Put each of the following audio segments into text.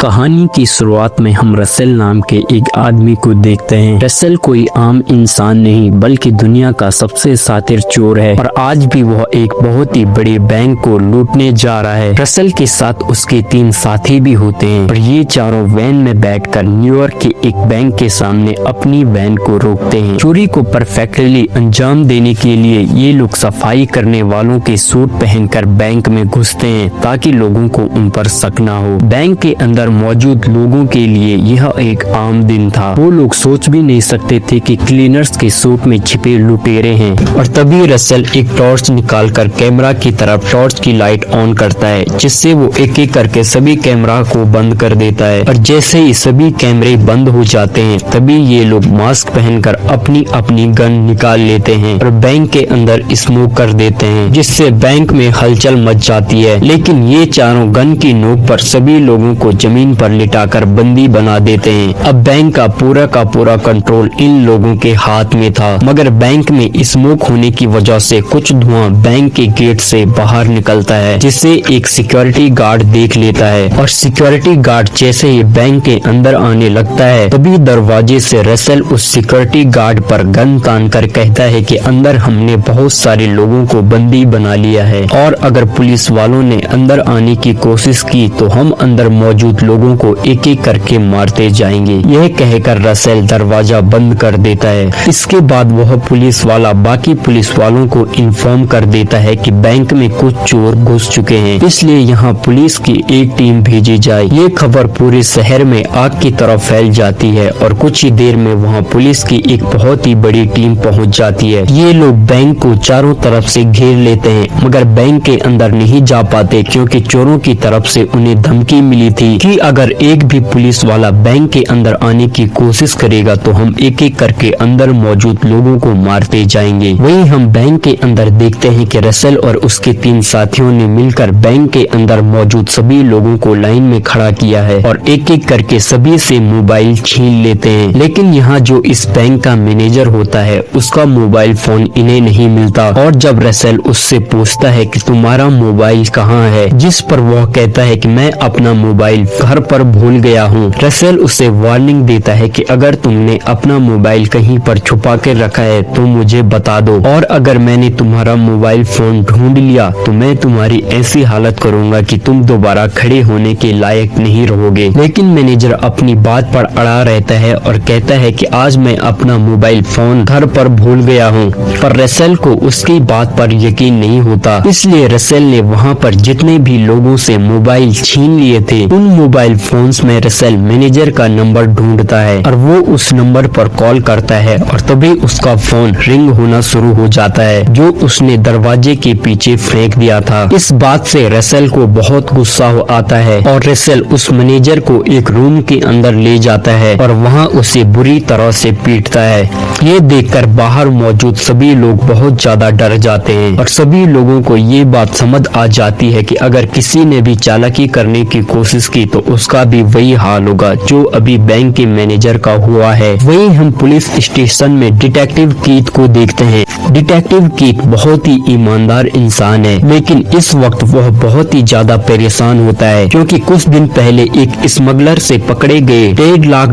कहानी की शुरुआत में हम रसेल नाम के एक आदमी को देखते हैं। रसेल कोई आम इंसान नहीं बल्कि दुनिया का सबसे शातिर चोर है और आज भी वह एक बहुत ही बड़े बैंक को लूटने जा रहा है। रसेल के साथ उसके 3 साथी भी होते हैं और ये चारों वैन में बैठकर न्यूयॉर्क के एक बैंक के सामने अपनी वैन को रोकते हैं। चोरी को परफेक्टली अंजाम देने के लिए ये लोग सफाई करने वालों के सूट पहनकर बैंक में घुसते हैं ताकि लोगों को उन पर शक न हो। बैंक के अंदर मौजूद लोगों के लिए यह एक आम दिन था। वो लोग सोच भी नहीं सकते थे कि क्लीनर्स के सूट में छिपे लुटेरे हैं। और तभी रसेल एक टॉर्च निकालकर कैमरा की तरफ टॉर्च की लाइट ऑन करता है, जिससे वो एक एक करके सभी कैमरा को बंद कर देता है। और जैसे ही सभी कैमरे बंद हो जाते हैं तभी ये लोग मास्क पहनकर अपनी अपनी गन निकाल लेते हैं और बैंक के अंदर स्मोक कर देते हैं, जिससे बैंक में हलचल मच जाती है। लेकिन ये चारों गन की नोक पर सभी लोगों को जमीन पर लिटाकर बंदी बना देते हैं। अब बैंक का पूरा कंट्रोल इन लोगों के हाथ में था, मगर बैंक में स्मोक होने की वजह से कुछ धुआं बैंक के गेट से बाहर निकलता है, जिसे एक सिक्योरिटी गार्ड देख लेता है। और सिक्योरिटी गार्ड जैसे ही बैंक के अंदर आने लगता है तभी दरवाजे से रसेल उस सिक्योरिटी गार्ड पर गन तान कर कहता है कि अंदर हमने बहुत सारे लोगों को बंदी बना लिया है और अगर पुलिस वालों ने अंदर आने की कोशिश की तो हम अंदर मौजूद लोगों को एक एक करके मारते जाएंगे। यह कहकर रसेल दरवाजा बंद कर देता है। इसके बाद वह पुलिस वाला बाकी पुलिस वालों को इन्फॉर्म कर देता है कि बैंक में कुछ चोर घुस चुके हैं, इसलिए यहाँ पुलिस की एक टीम भेजी जाए। ये खबर पूरे शहर में आग की तरह फैल जाती है और कुछ ही देर में वहाँ पुलिस की एक बहुत ही बड़ी टीम पहुँच जाती है। ये लोग बैंक को चारों तरफ से घेर लेते हैं, मगर बैंक के अंदर नहीं जा पाते क्योंकि चोरों की तरफ से उन्हें धमकी मिली थी कि अगर एक भी पुलिस वाला बैंक के अंदर आने की कोशिश करेगा तो हम एक एक करके अंदर मौजूद लोगों को मारते जाएंगे। वहीं हम बैंक के अंदर देखते हैं कि रसेल और उसके 3 साथियों ने मिलकर बैंक के अंदर मौजूद सभी लोगों को लाइन में खड़ा किया है और एक एक करके सभी से मोबाइल छीन लेते हैं। लेकिन यहाँ जो इस बैंक का मैनेजर होता है उसका मोबाइल फोन इन्हें नहीं मिलता और जब रसेल उससे पूछता है कि तुम्हारा मोबाइल कहाँ है, जिस पर वह कहता है कि मैं अपना मोबाइल घर पर भूल गया हूँ। रसेल उसे वार्निंग देता है कि अगर तुमने अपना मोबाइल कहीं पर छुपा कर रखा है तो मुझे बता दो, और अगर मैंने तुम्हारा मोबाइल फोन ढूंढ लिया तो मैं तुम्हारी ऐसी हालत करूंगा कि तुम दोबारा खड़े होने के लायक नहीं रहोगे। लेकिन मैनेजर अपनी बात पर अड़ा रहता है और कहता है कि आज मैं अपना मोबाइल फोन घर पर भूल गया हूँ, पर रसेल को उसकी बात पर यकीन नहीं होता। इसलिए रसेल ने वहाँ पर जितने भी लोगों से मोबाइल छीन लिए थे उन मोबाइल फोन्स में रसेल मैनेजर का नंबर ढूंढता है और वो उस नंबर पर कॉल करता है और तभी उसका फोन रिंग होना शुरू हो जाता है, जो उसने दरवाजे के पीछे फेंक दिया था। इस बात से रसेल को बहुत गुस्सा आता है और रसेल उस मैनेजर को एक रूम के अंदर ले जाता है और वहाँ उसे बुरी तरह से पीटता है। ये देखकर बाहर मौजूद सभी लोग बहुत ज्यादा डर जाते हैं और सभी लोगों को ये बात समझ आ जाती है कि अगर किसी ने भी चालाकी करने की कोशिश की तो उसका भी वही हाल होगा जो अभी बैंक के मैनेजर का हुआ है। वहीं हम पुलिस स्टेशन में डिटेक्टिव कीथ को देखते हैं। डिटेक्टिव कीथ बहुत ही ईमानदार इंसान है, लेकिन इस वक्त वह बहुत ही ज्यादा परेशान होता है क्योंकि कुछ दिन पहले एक स्मगलर से पकड़े गए $1.5 लाख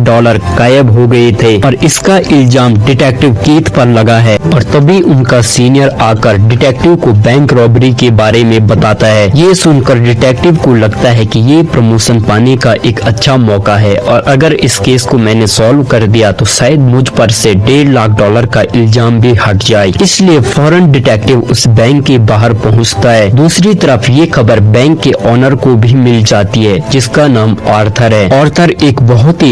गायब हो गए थे और इसका इल्जाम डिटेक्टिव कीथ पर लगा है। और तभी उनका सीनियर आकर डिटेक्टिव को बैंक रॉबरी के बारे में बताता है। ये सुनकर डिटेक्टिव को लगता है कि ये प्रमोशन पाने का एक अच्छा मौका है और अगर इस केस को मैंने सॉल्व कर दिया तो शायद मुझ पर से $1.5 लाख का इल्जाम भी हट जाए। इसलिए फौरन डिटेक्टिव उस बैंक के बाहर पहुंचता है। दूसरी तरफ ये खबर बैंक के ओनर को भी मिल जाती है, जिसका नाम आर्थर है। आर्थर एक बहुत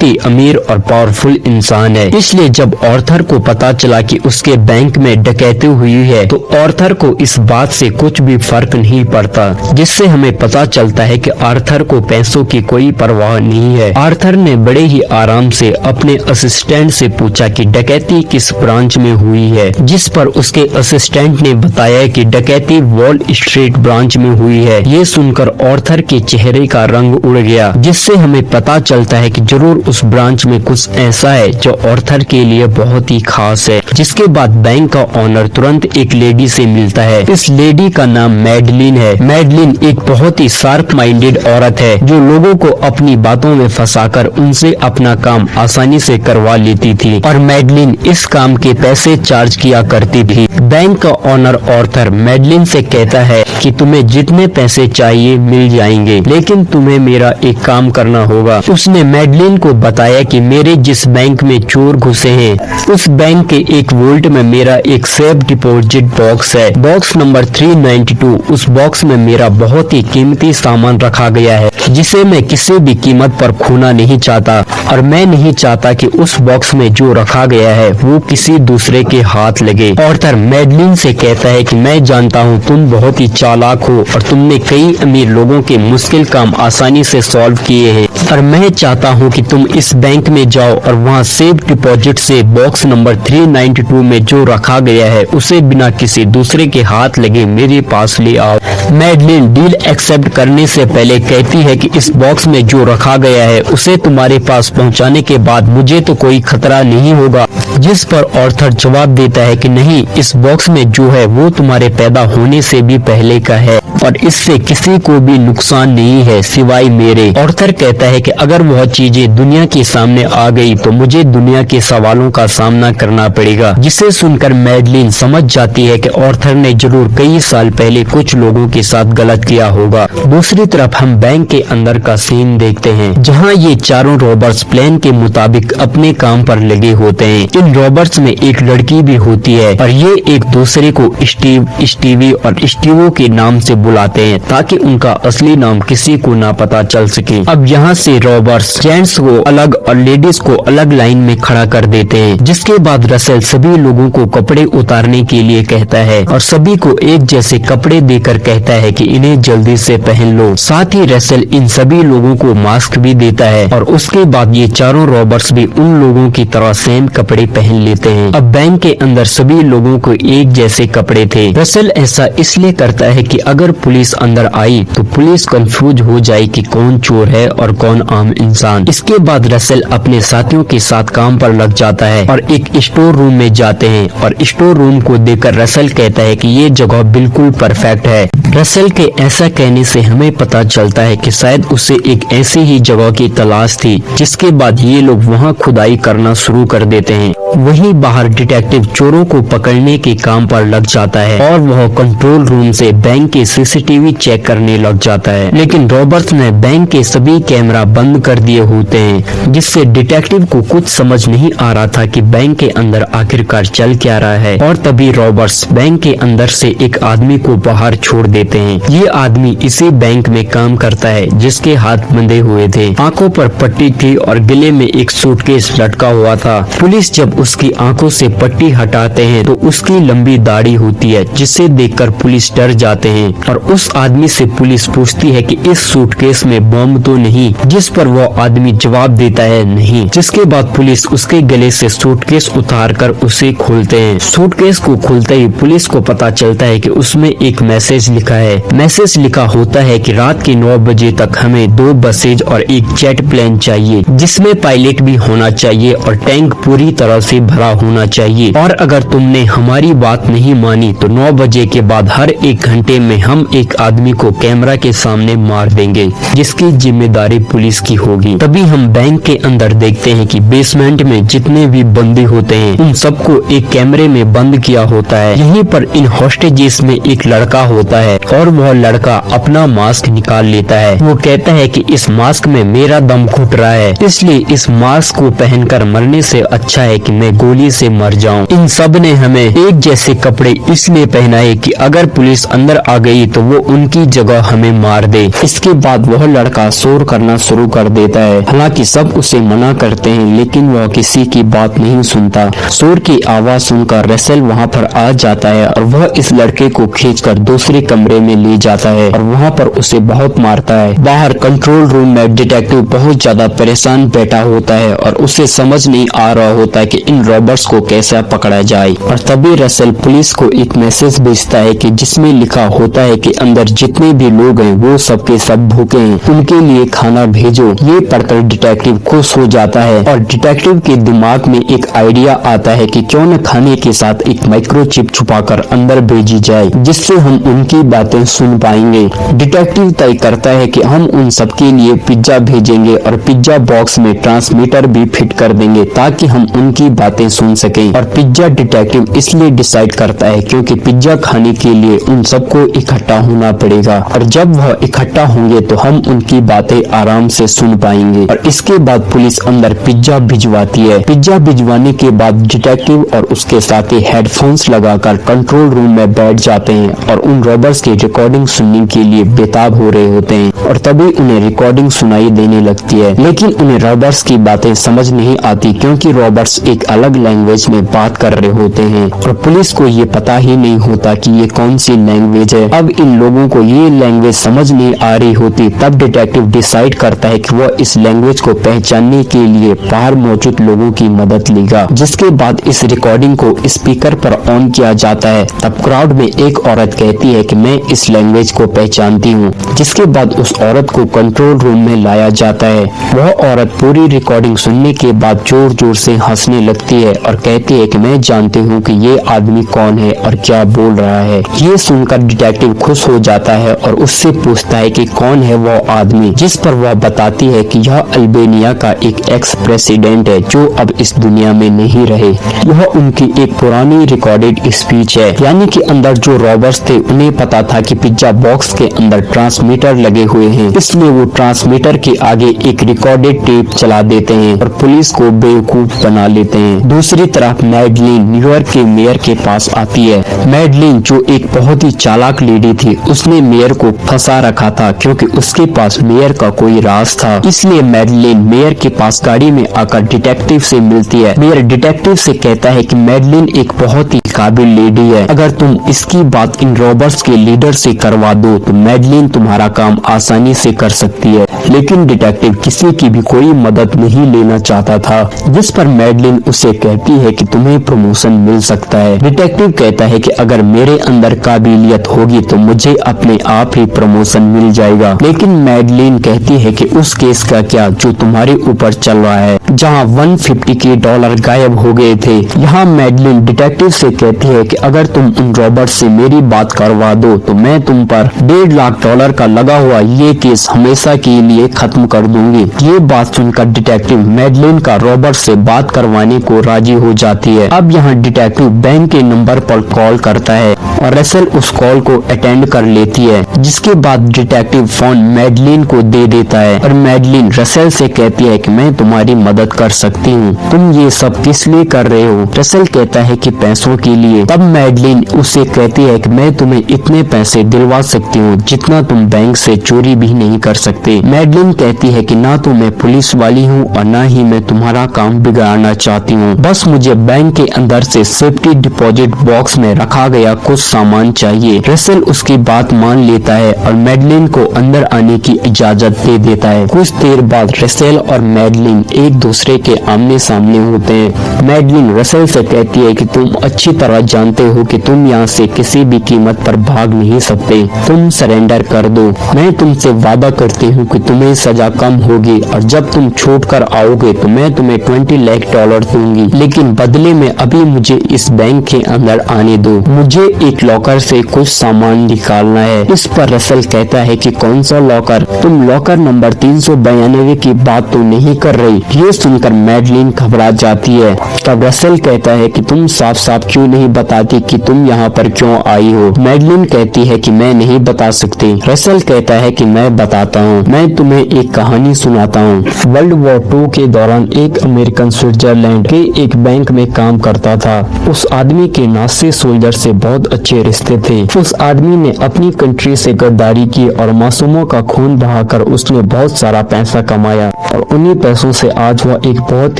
ही अमीर और पावरफुल इंसान है। इसलिए जब आर्थर को पता चला कि उसके बैंक में डकैती हुई है तो आर्थर को इस बात से कुछ भी फर्क नहीं पड़ता, जिससे हमें पता चलता है कि आर्थर को पैसों की कोई परवाह नहीं है। आर्थर ने बड़े ही आराम से अपने असिस्टेंट से पूछा कि डकैती किस ब्रांच में हुई है, जिस पर उसके असिस्टेंट ने बताया कि डकैती वॉल स्ट्रीट ब्रांच में हुई है। ये सुनकर आर्थर के चेहरे का रंग उड़ गया, जिससे हमें पता चलता है कि जरूर उस ब्रांच में कुछ ऐसा है जो आर्थर के लिए बहुत ही खास है, जिसके बाद बैंक का ऑनर तुरंत एक लेडी से मिलता है। इस लेडी का नाम मैडलिन है। मैडलिन एक बहुत ही शार्प माइंडेड औरत है जो लोगों को अपनी बातों में फंसाकर उनसे अपना काम आसानी से करवा लेती थी और मैडलिन इस काम के पैसे चार्ज किया करती थी। बैंक का ऑनर ऑर्थर मैडलिन से कहता है कि तुम्हें जितने पैसे चाहिए मिल जाएंगे, लेकिन तुम्हें मेरा एक काम करना होगा। उसने मैडलिन को बताया कि मेरे जिस बैंक में चोर घुसे हैं उस बैंक के एक वोल्ट में मेरा एक सेफ डिपॉजिट बॉक्स है। Box number 392। उस बॉक्स में मेरा बहुत ही कीमती सामान रखा गया है जिसे मैं किसी भी कीमत पर खोना नहीं चाहता और मैं नहीं चाहता कि उस बॉक्स में जो रखा गया है वो किसी दूसरे के हाथ लगे। ऑर्थर मैडलिन से कहता है कि मैं जानता हूँ तुम बहुत ही चालाक हो और तुमने कई अमीर लोगों के मुश्किल काम आसानी से सॉल्व किए हैं और मैं चाहता हूँ कि तुम इस बैंक में जाओ और वहाँ सेफ डिपॉजिट से बॉक्स नंबर 392 में जो रखा गया है उसे बिना किसी दूसरे के हाथ लगे मेरे पास ले आओ। मैडलिन डील एक्सेप्ट करने से पहले कहती है कि इस बॉक्स में जो रखा गया है उसे तुम्हारे पास पहुंचाने के बाद मुझे तो कोई खतरा नहीं होगा, जिस पर ऑर्थर जवाब देता है कि नहीं, इस बॉक्स में जो है वो तुम्हारे पैदा होने से भी पहले का है और इससे किसी को भी नुकसान नहीं है सिवाय मेरे। ऑर्थर कहता है कि अगर वह चीजें दुनिया के सामने आ गई तो मुझे दुनिया के सवालों का सामना करना पड़ेगा, जिसे सुनकर मैडलिन समझ जाती है कि ऑर्थर ने जरूर कई साल पहले कुछ लोगों के साथ गलत किया होगा। दूसरी तरफ हम बैंक के अंदर का सीन देखते हैं जहां ये चारों रॉबर्स प्लान के मुताबिक अपने काम पर लगे होते हैं। इन रॉबर्स में एक लड़की भी होती है और ये एक दूसरे को स्टीव, स्टीवी और स्टीवो के नाम से बुलाते हैं ताकि उनका असली नाम किसी को ना पता चल सके। अब यहाँ से रॉबर्स जेंट्स को अलग और लेडीज को अलग लाइन में खड़ा कर देते हैं, जिसके बाद रसेल सभी लोगों को कपड़े उतारने के लिए कहता है और सभी को एक जैसे कपड़े देकर कहता है कि इन्हें जल्दी से पहन लो। साथ ही रसेल इन सभी लोगों को मास्क भी देता है और उसके बाद ये चारों रॉबर्स भी उन लोगों की तरह सेम कपड़े पहन लेते हैं। अब बैंक के अंदर सभी लोगों को एक जैसे कपड़े थे। रसेल ऐसा इसलिए करता है कि अगर पुलिस अंदर आई तो पुलिस कंफ्यूज हो जाए कि कौन चोर है और कौन आम इंसान। इसके बाद रसेल अपने साथियों के साथ काम पर लग जाता है और एक स्टोर रूम में जाते हैं और स्टोर रूम को देखकर रसेल कहता है कि ये जगह बिल्कुल परफेक्ट है। रसेल के ऐसा कहने से हमें पता चलता है कि शायद उसे एक ऐसी ही जगह की तलाश थी। जिसके बाद ये लोग वहाँ खुदाई करना शुरू कर देते हैं। वहीं बाहर डिटेक्टिव चोरों को पकड़ने के काम पर लग जाता है और वह कंट्रोल रूम से बैंक के सीसीटीवी चेक करने लग जाता है, लेकिन रॉबर्ट्स ने बैंक के सभी कैमरा बंद कर दिए होते हैं, जिससे डिटेक्टिव को कुछ समझ नहीं आ रहा था कि बैंक के अंदर आखिरकार चल क्या रहा है। और तभी रॉबर्ट्स बैंक के अंदर से एक आदमी को बाहर छोड़ देते हैं। ये आदमी इसी बैंक में काम करता है जिसके हाथ बंधे हुए थे, आंखों पर पट्टी थी और गले में एक सूटकेस लटका हुआ था। पुलिस जब उसकी आंखों से पट्टी हटाते हैं तो उसकी लंबी दाढ़ी होती है, जिसे देखकर पुलिस डर जाते हैं और उस आदमी से पुलिस पूछती है कि इस सूटकेस में बम तो नहीं, जिस पर वो आदमी जवाब देता है नहीं। जिसके बाद पुलिस उसके गले से सूटकेस उतारकर उसे खोलते हैं। सूटकेस को खोलते ही पुलिस को पता चलता है कि उसमें एक मैसेज लिखा है। मैसेज लिखा होता है कि रात के 9 बजे तक हमें 2 बसेज और एक जेट प्लेन चाहिए, जिसमें पायलट भी होना चाहिए और टैंक पूरी तरह से भरा होना चाहिए। और अगर तुमने हमारी बात नहीं मानी तो 9 बजे के बाद हर 1 घंटे में हम एक आदमी को कैमरा के सामने मार देंगे, जिसकी जिम्मेदारी पुलिस की होगी। तभी हम बैंक के अंदर देखते हैं कि बेसमेंट में जितने भी बंदी होते हैं उन सबको एक कैमरे में बंद किया होता है। यहीं पर इन हॉस्टेजेस में एक लड़का होता है और वह लड़का अपना मास्क निकाल लेता है। वो कहता है कि इस मास्क में मेरा दम घुट रहा है, इसलिए इस मास्क को पहनकर मरने से अच्छा है कि मैं गोली से मर जाऊं। इन सब ने हमें एक जैसे कपड़े इसलिए पहनाए कि अगर पुलिस अंदर आ गई तो वो उनकी जगह हमें मार दे। इसके बाद वह लड़का शोर करना शुरू कर देता है। हालांकि सब उसे मना करते हैं, लेकिन वह किसी की बात नहीं सुनता। शोर की आवाज सुनकर रसेल वहाँ पर आ जाता है और वह इस लड़के को खींचकर दूसरे कमरे में ले जाता है और वहाँ पर उसे बहुत मारता है। बाहर कंट्रोल रूम में डिटेक्टिव बहुत ज्यादा परेशान बैठा होता है और उसे समझ नहीं आ रहा होता कि इन रॉबर्ट्स को कैसे पकड़ा जाए। और तभी रसेल पुलिस को एक मैसेज भेजता है कि जिसमें लिखा होता है कि के अंदर जितने भी लोग हैं वो सबके सब भूखे हैं, उनके लिए खाना भेजो। ये पढ़कर डिटेक्टिव खुश हो जाता है और डिटेक्टिव के दिमाग में एक आइडिया आता है कि क्यों न खाने के साथ एक माइक्रोचिप छुपाकर अंदर भेजी जाए, जिससे हम उनकी बातें सुन पाएंगे। डिटेक्टिव तय करता है कि हम उन सबके लिए पिज्जा भेजेंगे और पिज्जा बॉक्स में ट्रांसमीटर भी फिट कर देंगे ताकि हम उनकी बातें सुन सकें। और पिज्जा डिटेक्टिव इसलिए डिसाइड करता है क्योंकि पिज्जा खाने के लिए उन सबको इकट्ठा होना पड़ेगा और जब वह इकट्ठा होंगे तो हम उनकी बातें आराम से सुन पाएंगे। और इसके बाद पुलिस अंदर पिज्जा भिजवाती है। पिज्जा भिजवाने के बाद डिटेक्टिव और उसके साथी हेडफोन्स लगाकर कंट्रोल रूम में बैठ जाते हैं और उन रॉबर्स की रिकॉर्डिंग सुनने के लिए बेताब हो रहे होते हैं। और तभी उन्हें रिकॉर्डिंग सुनाई देने लगती है, लेकिन उन्हें रॉबर्ट्स की बातें समझ नहीं आती क्योंकि रॉबर्ट्स एक अलग लैंग्वेज में बात कर रहे होते हैं और पुलिस को ये पता ही नहीं होता कि ये कौन सी लैंग्वेज है। अब इन लोगों को ये लैंग्वेज समझ नहीं आ रही होती, तब डिटेक्टिव डिसाइड करता है कि वह इस लैंग्वेज को पहचानने के लिए बाहर मौजूद लोगों की मदद लेगा। जिसके बाद इस रिकॉर्डिंग को स्पीकर पर ऑन किया जाता है। तब क्राउड में एक औरत कहती है कि मैं इस लैंग्वेज को पहचानती हूँ। जिसके बाद उस औरत को कंट्रोल रूम में लाया जाता है। वह औरत पूरी रिकॉर्डिंग सुनने के बाद जोर जोर से हंसने लगती है और कहती है कि मैं जानती हूँ कि ये आदमी कौन है और क्या बोल रहा है। ये सुनकर डिटेक्टिव खुश हो जाता है और उससे पूछता है कि कौन है वो आदमी, जिस पर वह बताती है कि यह अल्बानिया का एक एक्स प्रेसिडेंट है जो अब इस दुनिया में नहीं रहे। यह उनकी एक पुरानी रिकॉर्डेड स्पीच है, यानी कि अंदर जो रॉबर्स थे उन्हें पता था कि पिज्जा बॉक्स के अंदर ट्रांसमीटर लगे हुए हैं, इसलिए वो ट्रांसमीटर के आगे एक रिकॉर्डेड टेप चला देते हैं और पुलिस को बेवकूफ बना लेते हैं। दूसरी तरफ मैडलिन न्यूयॉर्क के मेयर के पास आती है। मैडलिन जो एक बहुत ही चालाक लेडी थी, उसने मेयर को फंसा रखा था क्योंकि उसके पास मेयर का कोई राज था। इसलिए मैडलिन मेयर के पास गाड़ी में आकर डिटेक्टिव से मिलती है। मेयर डिटेक्टिव से कहता है कि मैडलिन एक बहुत ही काबिल लेडी है, अगर तुम इसकी बात इन रॉबर्ट्स के लीडर से करवा दो तो मैडलिन तुम्हारा काम आसानी से कर सकती है। लेकिन डिटेक्टिव किसी की भी कोई मदद नहीं लेना चाहता था, जिस पर मैडलिन उसे कहती है कि तुम्हें प्रमोशन मिल सकता है। डिटेक्टिव कहता है कि अगर मेरे अंदर काबिलियत होगी तो मुझे अपने आप ही प्रमोशन मिल जाएगा। लेकिन मैडलिन कहती है कि उस केस का क्या जो तुम्हारे ऊपर चल रहा है, जहां $150 के गायब हो गए थे। यहाँ मैडलिन डिटेक्टिव से कहती है कि अगर तुम उन रॉबर्ट से मेरी बात करवा दो तो मैं तुम पर $1.5 लाख का लगा हुआ ये केस हमेशा के लिए खत्म कर दूंगी। ये बात सुनकर डिटेक्टिव मैडलिन का रॉबर्ट से बात करवाने को राजी हो जाती है। अब यहाँ डिटेक्टिव बैंक के नंबर पर कॉल करता है और रसेल उस कॉल को अटेंड कर लेती है। जिसके बाद डिटेक्टिव फोन मैडलिन को दे देता है और मैडलिन रसेल से कहती है कि मैं तुम्हारी मदद कर सकती हूँ, तुम ये सब किस लिए कर रहे हो। रसेल कहता है कि पैसों के लिए। तब मैडलिन उसे कहती है कि मैं तुम्हें इतने पैसे दिलवा सकती हूँ जितना तुम बैंक से चोरी भी नहीं कर सकते। मैडलिन कहती है कि ना तो मैं पुलिस वाली हूँ और ना ही मैं तुम्हारा काम बिगाड़ना चाहती हूँ, बस मुझे बैंक के अंदर से सेफ्टी डिपॉजिट बॉक्स में रखा गया कुछ सामान चाहिए। रसेल उसकी बात मान लेता है और मैडलिन को अंदर आने की इजाजत दे देता है। कुछ देर बाद रसेल और मैडलिन एक दूसरे के आमने सामने होते हैं। मैडलिन रसेल से कहती है कि तुम अच्छी तरह जानते हो कि तुम यहाँ से किसी भी कीमत पर भाग नहीं सकते, तुम सरेंडर कर दो। मैं तुमसे वादा करती हूँ कि तुम्हें सजा कम होगी और जब तुम छूट कर आओगे तो मैं तुम्हें $20 लाख दूंगी, लेकिन बदले में अभी मुझे इस बैंक के अंदर आने दो, मुझे एक लॉकर से कुछ सामान निकालना है। इस पर रसेल कहता है कि कौन सा लॉकर, तुम लॉकर नंबर 392 की बात तो नहीं कर रही। ये सुनकर मैडलिन घबरा जाती है। तब रसेल कहता है कि तुम साफ साफ क्यों नहीं बताती कि तुम यहाँ पर क्यों आई हो। मैडलिन कहती है कि मैं नहीं बता सकती। रसेल कहता है कि मैं बताता हूँ, मैं तुम्हें एक कहानी सुनाता हूँ। वर्ल्ड वॉर 2 के दौरान एक अमेरिकन स्विट्जरलैंड के एक बैंक में काम करता था। उस आदमी के नाज़ी सोल्जर से बहुत अच्छे रिश्ते थे। उस आदमी ने अपनी कंट्री से गद्दारी की और मासूमों का खून बहाकर उसने बहुत सारा पैसा कमाया और उन्हीं पैसों से आज वह एक बहुत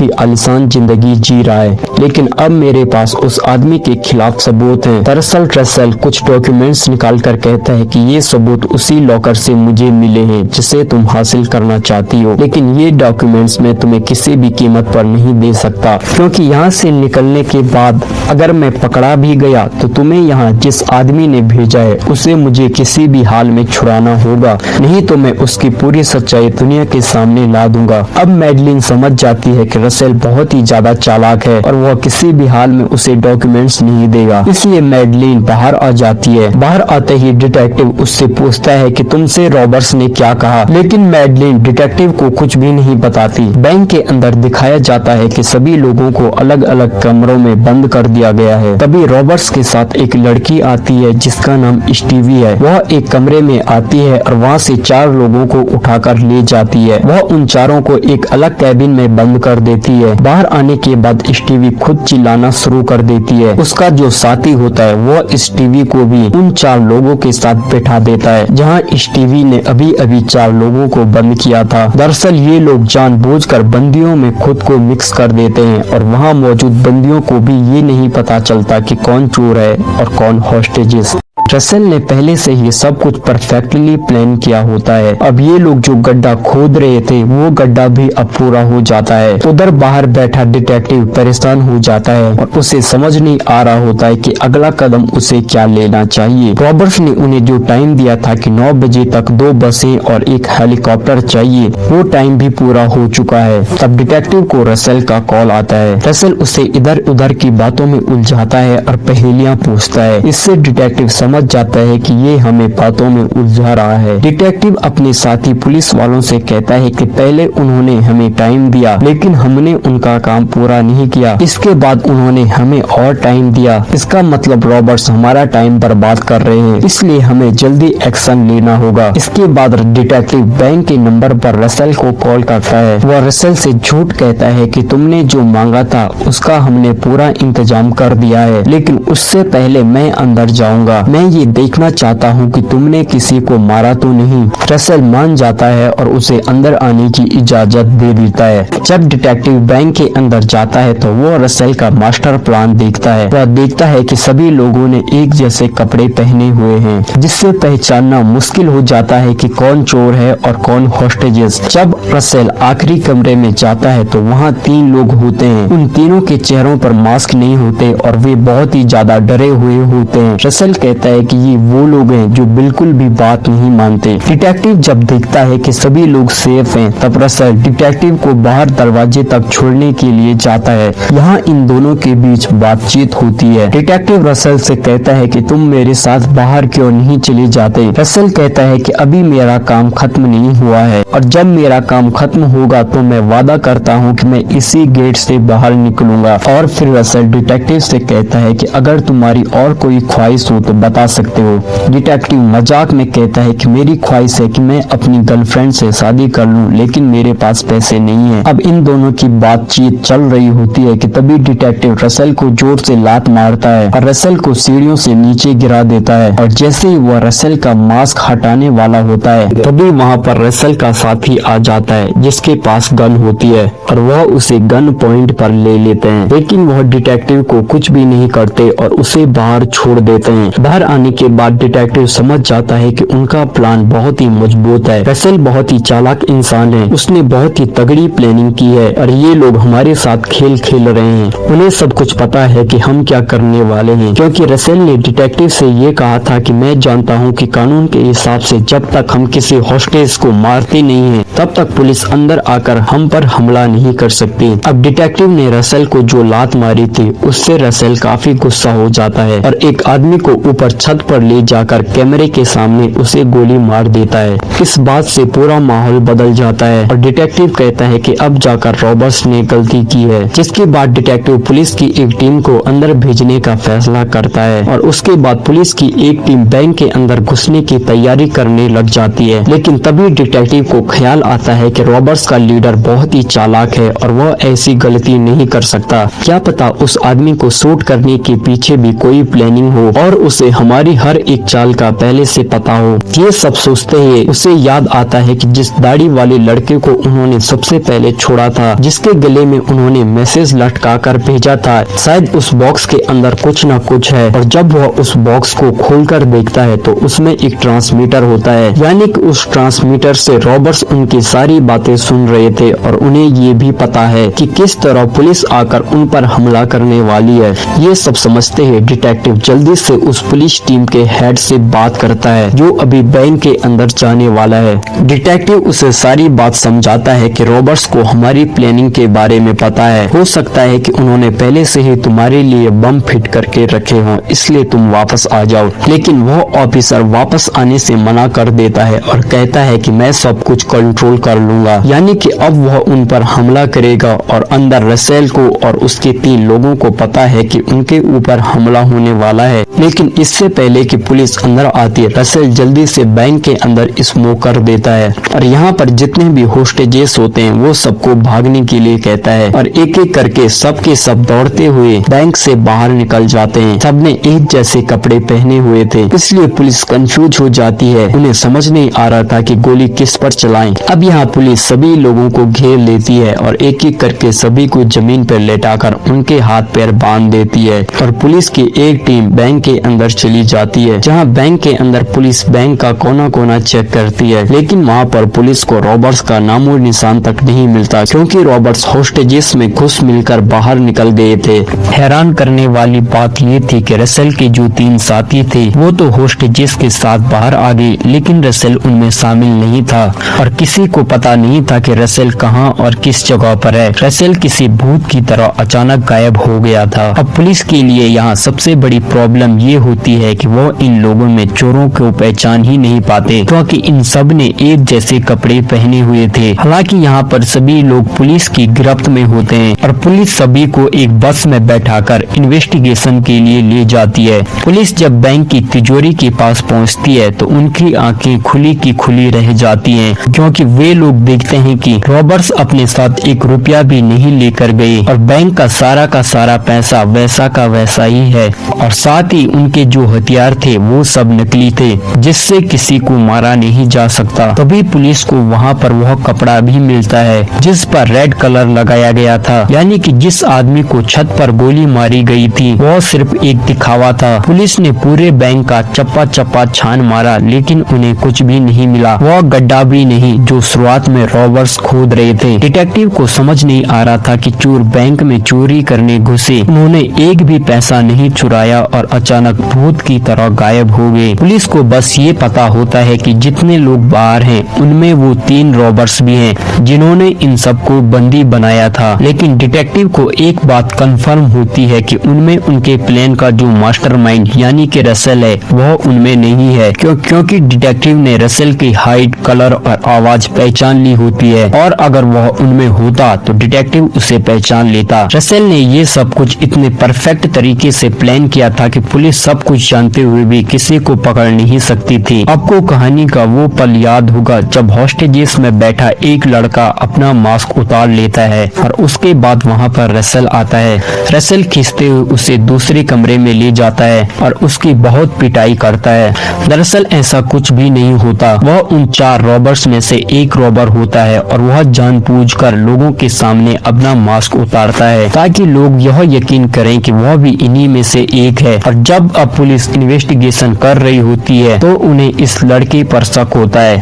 ही आलीशान जिंदगी जी रहा है। लेकिन अब मेरे पास उस आदमी के खिलाफ सबूत हैं। दरअसल रसेल कुछ डॉक्यूमेंट्स निकाल कर कहता है कि ये सबूत उसी लॉकर से मुझे मुझे मिले हैं जिसे तुम हासिल करना चाहती हो, लेकिन ये डॉक्यूमेंट्स मैं तुम्हें किसी भी कीमत पर नहीं दे सकता, क्योंकि यहाँ से निकलने के बाद अगर मैं पकड़ा भी गया तो तुम्हें यहाँ जिस आदमी ने भेजा है उसे मुझे किसी भी हाल में छुड़ाना होगा, नहीं तो मैं उसकी पूरी सच्चाई दुनिया के सामने ला दूंगा। अब मैडलिन समझ जाती है कि रसेल बहुत ही ज्यादा चालाक है और वह किसी भी हाल में उसे डॉक्यूमेंट्स नहीं देगा, इसलिए मैडलिन बाहर आ जाती है। बाहर आते ही डिटेक्टिव उससे पूछता है कि तुमसे रॉबर्ट्स ने क्या कहा, लेकिन मैडलिन डिटेक्टिव को कुछ भी नहीं बताती। बैंक के अंदर दिखाया जाता है कि सभी लोगों को अलग अलग कमरों में बंद कर दिया गया है। तभी रॉबर्ट्स के साथ एक लड़की आती है जिसका नाम स्टीवी है। वह एक कमरे में आती है और वहाँ से 4 लोगों को उठाकर ले जाती है। वह उन चारों को एक अलग कैबिन में बंद कर देती है। बाहर आने के बाद स्टीवी खुद चिल्लाना शुरू कर देती है। उसका जो साथी होता है वह स्टीवी को भी उन 4 लोगों के साथ बैठा देता है जहाँ स्टीवी ने अभी अभी 4 लोगों को बंद किया था। दरअसल ये लोग जानबूझकर बंदियों में खुद को मिक्स कर देते हैं और वहाँ मौजूद बंदियों को भी ये नहीं पता चलता कि कौन चोर है और कौन हॉस्टेजेस। रसेल ने पहले से ही सब कुछ परफेक्टली प्लान किया होता है। अब ये लोग जो गड्ढा खोद रहे थे वो गड्ढा भी अब पूरा हो जाता है। उधर बाहर बैठा डिटेक्टिव परेशान हो जाता है और उसे समझ नहीं आ रहा होता है कि अगला कदम उसे क्या लेना चाहिए। रॉबर्ट्स ने उन्हें जो टाइम दिया था कि 9 बजे तक 2 बसें और एक हेलीकॉप्टर चाहिए, वो टाइम भी पूरा हो चुका है। तब डिटेक्टिव को रसेल का कॉल आता है। रसेल उसे इधर उधर की बातों में उलझाता है और पहेलियां पूछता है। इससे डिटेक्टिव समझ जाता है कि ये हमें बातों में उलझा रहा है। डिटेक्टिव अपने साथी पुलिस वालों से कहता है कि पहले उन्होंने हमें टाइम दिया लेकिन हमने उनका काम पूरा नहीं किया, इसके बाद उन्होंने हमें और टाइम दिया, इसका मतलब रॉबर्ट्स हमारा टाइम बर्बाद कर रहे हैं, इसलिए हमें जल्दी एक्शन लेना होगा। इसके बाद डिटेक्टिव बैंक के नंबर पर रसेल को कॉल करता है। वह रसेल से झूठ कहता है कि तुमने जो मांगा था उसका हमने पूरा इंतजाम कर दिया है, लेकिन उससे पहले मैं अंदर जाऊंगा। मैं ये देखना चाहता हूँ कि तुमने किसी को मारा तो नहीं। रसेल मान जाता है और उसे अंदर आने की इजाजत दे देता है। जब डिटेक्टिव बैंक के अंदर जाता है तो वो रसेल का मास्टर प्लान देखता है। वह देखता है कि सभी लोगों ने एक जैसे कपड़े पहने हुए हैं, जिससे पहचानना मुश्किल हो जाता है कि कौन चोर है और कौन हॉस्टेजेस। जब रसेल आखिरी कमरे में जाता है तो वहाँ 3 लोग होते हैं। उन तीनों के चेहरों पर मास्क नहीं होते और वे बहुत ही ज्यादा डरे हुए होते हैं। रसेल कहता है कि ये वो लोग हैं जो बिल्कुल भी बात नहीं मानते। डिटेक्टिव जब देखता है कि सभी लोग सेफ हैं, तब रसेल डिटेक्टिव को बाहर दरवाजे तक छोड़ने के लिए जाता है। यहाँ इन दोनों के बीच बातचीत होती है। डिटेक्टिव रसेल से कहता है कि तुम मेरे साथ बाहर क्यों नहीं चले जाते। रसेल कहता है कि अभी मेरा काम खत्म नहीं हुआ है और जब मेरा काम खत्म होगा तो मैं वादा करता हूँ कि मैं इसी गेट से बाहर निकलूंगा। और फिर रसेल डिटेक्टिव से कहता है कि अगर तुम्हारी और कोई ख्वाहिश हो तो बता सकते हो। डिटेक्टिव मजाक में कहता है कि मेरी ख्वाहिश है कि मैं अपनी गर्लफ्रेंड से शादी कर लूं, लेकिन मेरे पास पैसे नहीं है। अब इन दोनों की बातचीत चल रही होती है कि तभी डिटेक्टिव रसेल को जोर से लात मारता है और रसेल को सीढ़ियों से नीचे गिरा देता है। और जैसे ही वह रसेल का मास्क हटाने वाला होता है तभी वहाँ पर रसेल का साथी आ जाता है जिसके पास गन होती है और वह उसे गन पॉइंट पर ले लेते हैं, लेकिन वह डिटेक्टिव को कुछ भी नहीं करते और उसे बाहर छोड़ देते हैं। बाहर आने के बाद डिटेक्टिव समझ जाता है कि उनका प्लान बहुत ही मजबूत है। रसेल बहुत ही चालाक इंसान है, उसने बहुत ही तगड़ी प्लानिंग की है और ये लोग हमारे साथ खेल खेल रहे हैं। उन्हें सब कुछ पता है कि हम क्या करने वाले हैं, क्योंकि रसेल ने डिटेक्टिव से ये कहा था कि मैं जानता हूँ कि कानून के हिसाब से जब तक हम किसी हॉस्टेज को मारते नहीं हैं तब तक पुलिस अंदर आकर हम पर हमला नहीं कर सकती। अब डिटेक्टिव ने रसेल को जो लात मारी थी उससे रसेल काफी गुस्सा हो जाता है और एक आदमी को ऊपर छत पर ले जाकर कैमरे के सामने उसे गोली मार देता है। इस बात से पूरा माहौल बदल जाता है और डिटेक्टिव कहता है कि अब जाकर रॉबर्ट्स ने गलती की है। जिसके बाद डिटेक्टिव पुलिस की एक टीम को अंदर भेजने का फैसला करता है और उसके बाद पुलिस की एक टीम बैंक के अंदर घुसने की तैयारी करने लग जाती है। लेकिन तभी डिटेक्टिव को ख्याल आता है कि रॉबर्ट्स का लीडर बहुत ही चालाक है और वह ऐसी गलती नहीं कर सकता। क्या पता उस आदमी को शूट करने के पीछे भी कोई प्लानिंग हो और उसे हम हमारी हर एक चाल का पहले से पता हो। ये सब सोचते ही उसे याद आता है कि जिस दाढ़ी वाले लड़के को उन्होंने सबसे पहले छोड़ा था, जिसके गले में उन्होंने मैसेज लटका कर भेजा था, शायद उस बॉक्स के अंदर कुछ न कुछ है। और जब वह उस बॉक्स को खोलकर देखता है तो उसमें एक ट्रांसमीटर होता है, यानी कि उस ट्रांसमीटर से रॉबर्ट्स उनकी सारी बातें सुन रहे थे और उन्हें ये भी पता है कि किस तरह पुलिस आकर उन पर हमला करने वाली है। ये सब समझते ही डिटेक्टिव जल्दी से उस पुलिस टीम के हेड से बात करता है जो अभी बैंक के अंदर जाने वाला है। डिटेक्टिव उसे सारी बात समझाता है कि रॉबर्ट्स को हमारी प्लानिंग के बारे में पता है, हो सकता है कि उन्होंने पहले से ही तुम्हारे लिए बम फिट करके रखे हों, इसलिए तुम वापस आ जाओ। लेकिन वो ऑफिसर वापस आने से मना कर देता है और कहता है कि मैं सब कुछ कंट्रोल कर लूंगा, यानी कि अब वह उन पर हमला करेगा। और अंदर रसेल को और उसके 3 लोगों को पता है कि उनके ऊपर हमला होने वाला है। लेकिन इससे पहले कि पुलिस अंदर आती है, रसेल जल्दी से बैंक के अंदर स्मोक कर देता है और यहाँ पर जितने भी होस्टेजेस होते हैं वो सबको भागने के लिए कहता है और एक एक करके सबके सब दौड़ते हुए बैंक से बाहर निकल जाते हैं। सबने एक जैसे कपड़े पहने हुए थे, इसलिए पुलिस कंफ्यूज हो जाती है। उन्हें समझ नहीं आ रहा था कि गोली किस पर चलाएं। अब यहाँ पुलिस सभी लोगों को घेर लेती है और एक एक करके सभी को जमीन पर लेटाकर उनके हाथ पैर बांध देती है और पुलिस की एक टीम बैंक के अंदर चली जाती है, जहाँ बैंक के अंदर पुलिस बैंक का कोना कोना चेक करती है। लेकिन वहाँ पर पुलिस को रॉबर्ट्स का नामो निशान तक नहीं मिलता, क्योंकि रॉबर्ट्स होस्टेजेस में घुस मिलकर बाहर निकल गए थे। हैरान करने वाली बात ये थी कि रसेल के जो 3 साथी थे वो तो होस्टेजेस के साथ बाहर आ गए, लेकिन रसेल उनमें शामिल नहीं था और किसी को पता नहीं था कि रसेल कहाँ और किस जगह पर है। रसेल किसी भूत की तरह अचानक गायब हो गया था। अब पुलिस के लिए यहाँ सबसे बड़ी प्रॉब्लम ये होती है कि वो इन लोगों में चोरों को पहचान ही नहीं पाते, क्योंकि इन सब ने एक जैसे कपड़े पहने हुए थे। हालांकि यहाँ पर सभी लोग पुलिस की गिरफ्त में होते हैं और पुलिस सभी को एक बस में बैठाकर इन्वेस्टिगेशन के लिए ले जाती है। पुलिस जब बैंक की तिजोरी के पास पहुँचती है तो उनकी आंखें खुली की खुली रह जाती हैं, क्योंकि वे लोग देखते हैं कि रॉबर्ट्स अपने साथ 1 रुपया भी नहीं लेकर गए और बैंक का सारा पैसा वैसा का वैसा ही है और साथ ही उनके जो हथियार थे वो सब नकली थे, जिससे किसी को मारा नहीं जा सकता। तभी पुलिस को वहाँ पर वह कपड़ा भी मिलता है जिस पर रेड कलर लगाया गया था, यानी कि जिस आदमी को छत पर गोली मारी गई थी वह सिर्फ एक दिखावा था। पुलिस ने पूरे बैंक का चप्पा चप्पा छान मारा, लेकिन उन्हें कुछ भी नहीं मिला, वह गड्ढा भी नहीं जो शुरुआत में रॉबर्ट्स खोद रहे थे। डिटेक्टिव को समझ नहीं आ रहा था कि चोर बैंक में चोरी करने घुसे, उन्होंने एक भी पैसा नहीं चुराया और अचानक भूत की तरह गायब हो गए। पुलिस को बस ये पता होता है कि जितने लोग बाहर हैं उनमें वो 3 रॉबर्ट्स भी हैं जिन्होंने इन सबको बंदी बनाया था। लेकिन डिटेक्टिव को एक बात कंफर्म होती है कि उनमें उनके प्लान का जो मास्टरमाइंड यानी कि रसेल है वह उनमें नहीं है, क्योंकि डिटेक्टिव ने रसेल की हाइट, कलर और आवाज पहचान ली होती है और अगर वह उनमें होता तो डिटेक्टिव उसे पहचान लेता। रसेल ने ये सब कुछ इतने परफेक्ट तरीके से प्लान किया था कि पुलिस सब कुछ जानते हुए भी किसी को पकड़ नहीं सकती थी। आपको कहानी का वो पल याद होगा जब हॉस्टेजेस में बैठा एक लड़का अपना मास्क उतार लेता है और उसके बाद वहाँ पर रसेल आता है। रसेल खींचते हुए उसे दूसरे कमरे में ले जाता है और उसकी बहुत पिटाई करता है। दरअसल ऐसा कुछ भी नहीं होता, वह उन 4 रॉबर्ट्स में से एक रॉबर होता है और वह जानबूझकर लोगों के सामने अपना मास्क उतारता है ताकि लोग यह यकीन करें कि वह भी इन्हीं में से एक है। और जब अब पुलिस इन्वेस्टिगेशन कर रही होती है तो उन्हें इस लड़के पर शक होता है।